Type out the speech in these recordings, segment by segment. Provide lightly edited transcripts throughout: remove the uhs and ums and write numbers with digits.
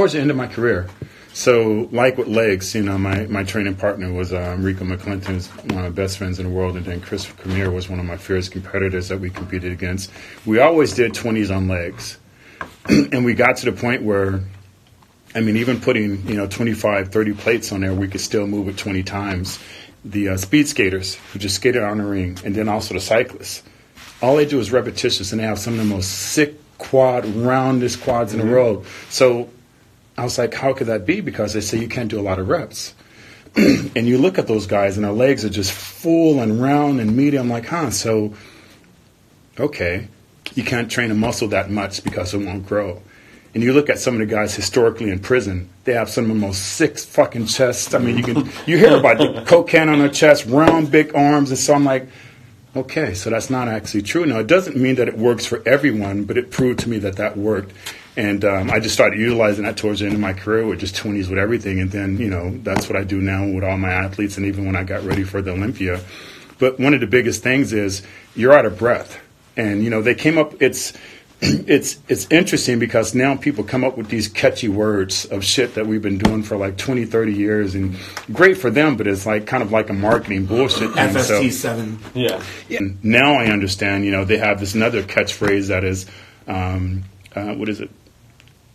towards the end of my career. So, like with legs, you know, my training partner was Rico who's one of my best friends in the world, and then Chris Premier was one of my fierce competitors that we competed against. We always did 20s on legs. And we got to the point where, I mean, even putting, you know, 25, 30 plates on there, we could still move it 20 times. The speed skaters who just skated on the ring, and then also the cyclists, all they do is repetitious, and they have some of the most sick roundest quads in the world. So I was like, how could that be? Because they say you can't do a lot of reps. And you look at those guys, and their legs are just full and round and meaty. I'm like, so, okay, you can't train a muscle that much because it won't grow. And you look at some of the guys historically in prison, they have some of the most sick fucking chests. I mean, you hear about the Coke can on their chest, round, big arms. And so I'm like, okay, so that's not actually true. Now, it doesn't mean that it works for everyone, but it proved to me that worked. And I just started utilizing that towards the end of my career with just 20s with everything. And then, you know, that's what I do now with all my athletes, and even when I got ready for the Olympia. But one of the biggest things is you're out of breath. And, you know, they came up, it's interesting because now people come up with these catchy words of shit that we've been doing for like 20, 30 years. And great for them, but it's like kind of like a marketing bullshit thing. FST7. Yeah. And now I understand, you know, they have this another catchphrase that is, what is it?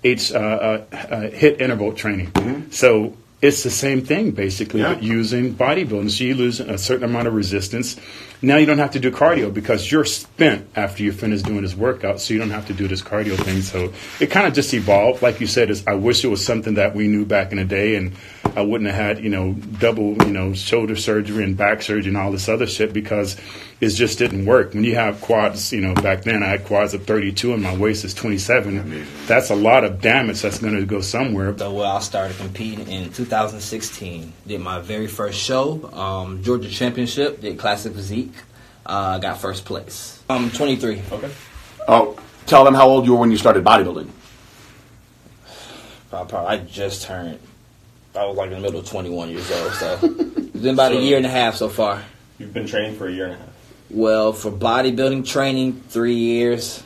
HIIT interval training. Mm-hmm. So it's the same thing basically, but using bodybuilding. So you lose a certain amount of resistance. Now you don't have to do cardio because you're spent after you finish doing this workout, so you don't have to do this cardio thing. So it kind of just evolved. Like you said, I wish it was something that we knew back in the day, and I wouldn't have had, you know, double, you know, shoulder surgery and back surgery and all this other shit because it just didn't work. When you have quads, you know, back then I had quads of 32 and my waist is 27. Amazing. That's a lot of damage that's going to go somewhere. So I started competing in 2016. Did my very first show, Georgia Championship, did Classic Physique. Got first place. 23. Okay. Oh, tell them how old you were when you started bodybuilding. I just turned. I was like in the middle of 21 years old, so it's been about a year and a half so far. You've been training for a year and a half. Well, for bodybuilding training, 3 years.